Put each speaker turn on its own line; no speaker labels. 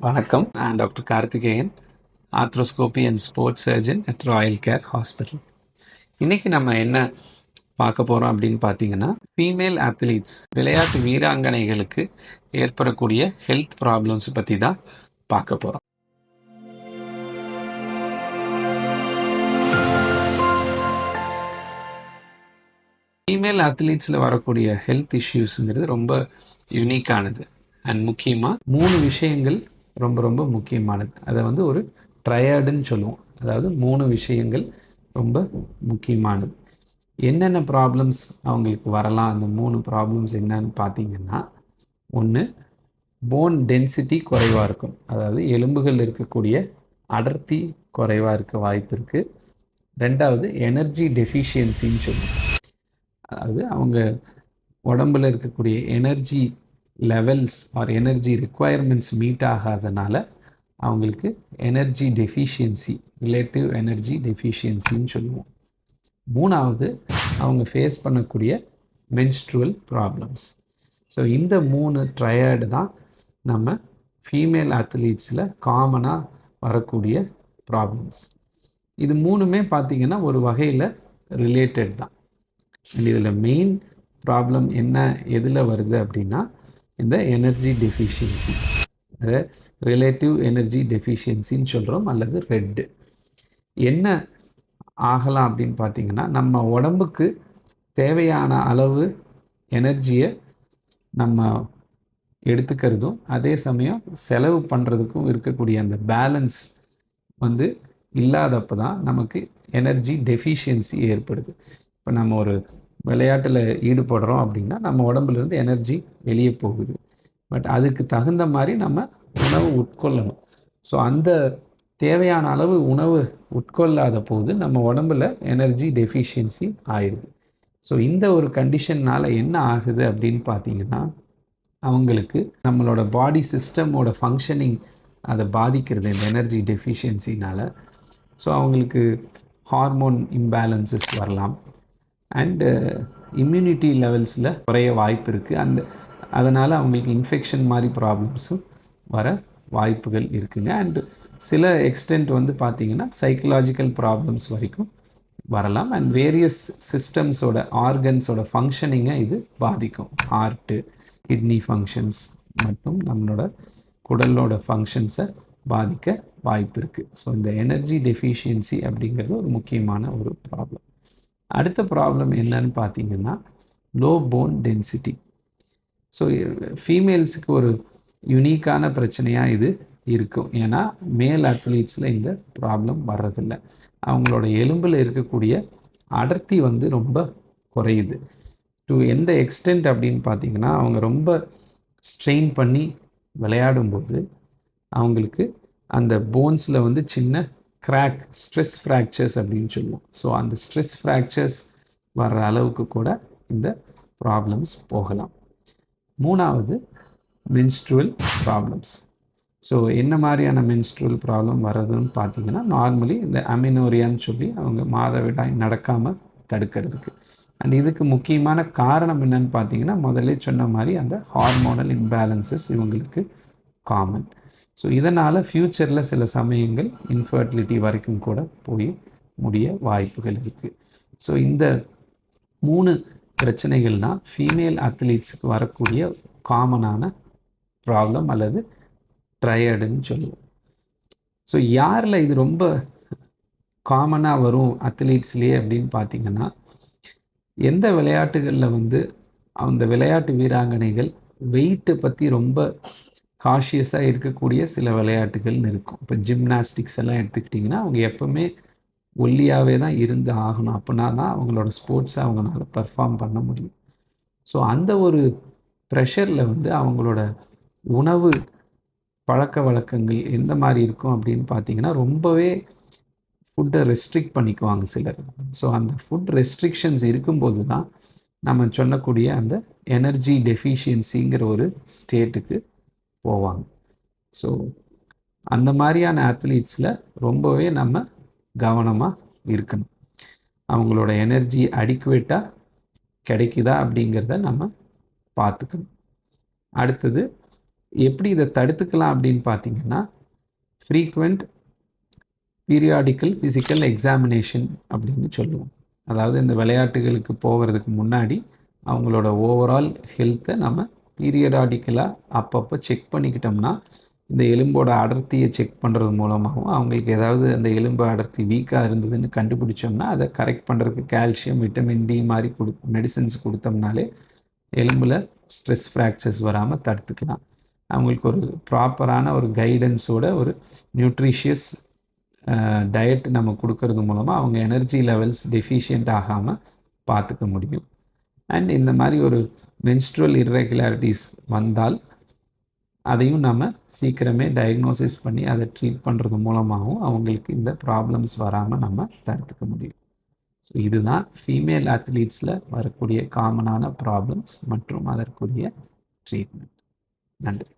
வணக்கம். நான் doctor Karthikeyan, arthroscopy and sports surgeon at Royal care hospital. இன்னைக்கு நம்ம என்ன பார்க்க போகிறோம் அப்படின்னு பார்த்தீங்கன்னா, ஃபீமேல் அத்லீட்ஸ் விளையாட்டு வீராங்கனைகளுக்கு ஏற்படக்கூடிய ஹெல்த் ப்ராப்ளம்ஸ் பற்றி தான் பார்க்க போகிறோம். ஃபீமேல் அத்லீட்ஸில் வரக்கூடிய ஹெல்த் இஷ்யூஸுங்கிறது ரொம்ப யூனிக்கானது அண்ட் முக்கியமாக 3 விஷயங்கள் ரொம்ப ரொம்ப முக்கியமானது. அதை ஒரு ட்ரையாடுன்னு சொல்லுவோம். அதாவது 3 விஷயங்கள் ரொம்ப முக்கியமானது. என்னென்ன ப்ராப்ளம்ஸ் அவங்களுக்கு வரலாம், அந்த 3 ப்ராப்ளம்ஸ் என்னன்னு பார்த்தீங்கன்னா, 1 போன் டென்சிட்டி குறைவாக இருக்கும். அதாவது எலும்புகள் இருக்கக்கூடிய அடர்த்தி குறைவாக இருக்க வாய்ப்பு இருக்குது. 2வது எனர்ஜி டெஃபிஷியன்சின்னு சொல்லுவோம். அதாவது அவங்க உடம்பில் இருக்கக்கூடிய energy levels or energy requirements meet ஆகாதனால அவங்களுக்கு எனர்ஜி டெஃபிஷியன்சி, ரிலேட்டிவ் எனர்ஜி டெஃபிஷியன்சின்னு சொல்லுவோம். 3வது அவங்க ஃபேஸ் பண்ணக்கூடிய மென்ஸ்ட்ருவல் ப்ராப்ளம்ஸ். ஸோ இந்த 3 ட்ரையாடு தான் நம்ம ஃபீமேல் அத்லீட்ஸில் காமனாக வரக்கூடிய ப்ராப்ளம்ஸ். இது 3மே பார்த்திங்கன்னா ஒரு வகையில் ரிலேட்டட் தான். இதில் மெயின் ப்ராப்ளம் என்ன எதில் வருது அப்படின்னா, இந்த எனர்ஜி டெஃபிஷியன்சி, அதை ரிலேட்டிவ் எனர்ஜி டெஃபிஷியன்சின்னு சொல்கிறோம், அல்லது ரெட்டு. என்ன ஆகலாம் அப்படின்னு பார்த்திங்கன்னா, நம்ம உடம்புக்கு தேவையான அளவு எனர்ஜியை நம்ம எடுத்துக்கிறதும் அதே சமயம் செலவு பண்ணுறதுக்கும் இருக்கக்கூடிய அந்த பேலன்ஸ் இல்லாதப்போ தான் நமக்கு எனர்ஜி டெஃபிஷியன்சி ஏற்படுது. இப்போ நம்ம ஒரு விளையாட்டில் ஈடுபடுறோம் அப்படின்னா நம்ம உடம்புலேருந்து எனர்ஜி வெளியே போகுது. பட் அதுக்கு தகுந்த மாதிரி நம்ம உணவு உட்கொள்ளணும். ஸோ அந்த தேவையான அளவு உணவு உட்கொள்ளாத போது நம்ம உடம்பில் எனர்ஜி டெஃபிஷியன்சி ஆயிடுது. ஸோ இந்த ஒரு கண்டிஷன்னால் என்ன ஆகுது அப்படின்னு பார்த்தீங்கன்னா, அவங்களுக்கு நம்மளோட பாடி சிஸ்டமோட ஃபங்க்ஷனிங் அதை பாதிக்கிறது இந்த எனர்ஜி டெஃபிஷியன்சினால். ஸோ அவங்களுக்கு ஹார்மோன் இம்பேலன்சஸ் வரலாம் அண்டு இம்யூனிட்டி லெவல்ஸில் குறைய வாய்ப்பு இருக்குது. அதனால் அவங்களுக்கு இன்ஃபெக்ஷன் மாதிரி ப்ராப்ளம்ஸும் வர வாய்ப்புகள் இருக்குங்க. அண்டு சில எக்ஸ்டெண்ட் பார்த்திங்கன்னா சைக்கலாஜிக்கல் ப்ராப்ளம்ஸ் வரைக்கும் வரலாம். அண்ட் வேரியஸ் சிஸ்டம்ஸோட ஆர்கன்ஸோட ஃபங்க்ஷனிங்கை இது பாதிக்கும். ஹார்ட்டு, கிட்னி ஃபங்க்ஷன்ஸ் மற்றும் நம்மளோட குடலோட ஃபங்க்ஷன்ஸை பாதிக்க வாய்ப்பு இருக்குது. ஸோ இந்த எனர்ஜி டெஃபிஷியன்சி அப்படிங்கிறது ஒரு முக்கியமான ஒரு ப்ராப்ளம். அடுத்த ப்ராப்ளம் என்னன்னு பார்த்தீங்கன்னா, லோ போன் டென்சிட்டி. ஸோ ஃபீமேல்ஸுக்கு ஒரு யுனிக்கான பிரச்சனையாக இது இருக்கும். ஏன்னா மேல் அத்லீட்ஸில் இந்த ப்ராப்ளம் வர்றதில்லை. அவங்களோட எலும்பில் இருக்கக்கூடிய அடர்த்தி ரொம்ப குறையுது. டு எந்த எக்ஸ்டெண்ட் அப்படின்னு பார்த்தீங்கன்னா, அவங்க ரொம்ப ஸ்ட்ரெயின் பண்ணி விளையாடும்போது அவங்களுக்கு அந்த போன்ஸில் சின்ன கிராக், ஸ்ட்ரெஸ் ஃப்ராக்சர்ஸ் அப்படின்னு சொல்லுவோம். ஸோ அந்த ஸ்ட்ரெஸ் ஃப்ராக்சர்ஸ் வர்ற அளவுக்கு கூட இந்த ப்ராப்ளம்ஸ் போகலாம். 3வது மென்ஸ்ட்ருவல் ப்ராப்ளம்ஸ். ஸோ என்ன மாதிரியான மென்ஸ்ட்ருவல் ப்ராப்ளம் வர்றதுன்னு பார்த்தீங்கன்னா, நார்மலி இந்த அமினோரியான்னு சொல்லி அவங்க மாதவிடாய் நடக்காமல் தடுக்கிறதுக்கு. அண்ட் இதுக்கு முக்கியமான காரணம் என்னன்னு பார்த்தீங்கன்னா, முதல்ல சொன்ன மாதிரி அந்த ஹார்மோனல் இம்பேலன்சஸ் இவங்களுக்கு காமன். ஸோ இதனால் ஃப்யூச்சரில் சில சமயங்கள் இன்ஃபர்டிலிட்டி வரைக்கும் கூட போய் முடிய வாய்ப்புகள் இருக்குது. ஸோ இந்த 3 பிரச்சனைகள் தான் ஃபீமேல் அத்லீட்ஸுக்கு வரக்கூடிய காமனான ப்ராப்ளம் அல்லது ட்ரையடுன்னு சொல்லுவோம். ஸோ யாரில் இது ரொம்ப காமனாக வரும் அத்லீட்ஸ்லேயே அப்படின்னு பார்த்தீங்கன்னா, எந்த விளையாட்டுகளில் அந்த விளையாட்டு வீராங்கனைகள் வெயிட்டை பற்றி ரொம்ப காஷியஸாக இருக்கக்கூடிய சில விளையாட்டுகள்னு இருக்கும். இப்போ ஜிம்னாஸ்டிக்ஸ் எல்லாம் எடுத்துக்கிட்டிங்கன்னா, அவங்க எப்போவுமே ஒல்லியாகவே தான் இருந்து ஆகணும். அப்படின்னா தான் அவங்களோட ஸ்போர்ட்ஸை அவங்களால பர்ஃபார்ம் பண்ண முடியும். ஸோ அந்த ஒரு ப்ரெஷரில் அவங்களோட உணவு பழக்க வழக்கங்கள் எந்த மாதிரி இருக்கும் அப்படின்னு பார்த்தீங்கன்னா, ரொம்பவே ஃபுட்டை ரெஸ்ட்ரிக்ட் பண்ணிக்குவாங்க சிலர். ஸோ அந்த ஃபுட் ரெஸ்ட்ரிக்ஷன்ஸ் இருக்கும்போது தான் நம்ம சொல்லக்கூடிய அந்த எனர்ஜி டெஃபிஷியன்சிங்கிற ஒரு ஸ்டேட்டுக்கு போவாங்க. ஸோ அந்த மாதிரியான அத்லீட்ஸில் ரொம்பவே நம்ம கவனமாக இருக்கணும். அவங்களோட எனர்ஜி அடிக்குவேட்டாக கிடைக்குதா அப்படிங்கிறத நம்ம பார்த்துக்கணும். அடுத்தது எப்படி இதை தடுத்துக்கலாம் அப்படின்னு பார்த்தீங்கன்னா, ஃப்ரீக்வெண்ட் பீரியாடிக்கல் ஃபிசிக்கல் எக்ஸாமினேஷன் அப்படின்னு சொல்லுவோம். அதாவது இந்த விளையாட்டுகளுக்கு போகிறதுக்கு முன்னாடி அவங்களோட ஓவரால் ஹெல்த்தை நம்ம பீரியாடிக்கலாக அப்பப்போ செக் பண்ணிக்கிட்டோம்னா, இந்த எலும்போட அடர்த்தியை செக் பண்ணுறது மூலமாகவும் அவங்களுக்கு ஏதாவது அந்த எலும்பு அடர்த்தி வீக்காக இருந்ததுன்னு கண்டுபிடிச்சோம்னா, அதை கரெக்ட் பண்ணுறதுக்கு கால்சியம், விட்டமின் டி மாதிரி மெடிசன்ஸ் கொடுத்தோம்னாலே எலும்பில் ஸ்ட்ரெஸ் ஃப்ராக்சர்ஸ் வராமல் தடுத்துக்கலாம். அவங்களுக்கு ஒரு ப்ராப்பரான ஒரு கைடன்ஸோட ஒரு நியூட்ரிஷியஸ் டயட் நம்ம கொடுக்கறது மூலமாக அவங்க எனர்ஜி லெவல்ஸ் டெஃபிஷியண்ட் ஆகாமல் பார்த்துக்க முடியும். அண்ட் இந்த மாதிரி ஒரு மென்ஸ்ட்ரல் இர்ரெகுலாரிட்டிஸ் வந்தால் அதையும் நம்ம சீக்கிரமே டயக்னோசிஸ் பண்ணி அதை ட்ரீட் பண்ணுறது மூலமாகவும் அவங்களுக்கு இந்த ப்ராப்ளம்ஸ் வராமல் நம்ம தடுத்துக்க முடியும். ஸோ இதுதான் ஃபீமேல் அத்லீட்ஸில் வரக்கூடிய காமனான ப்ராப்ளம்ஸ் மற்றும் அதற்குரிய ட்ரீட்மெண்ட். நன்றி.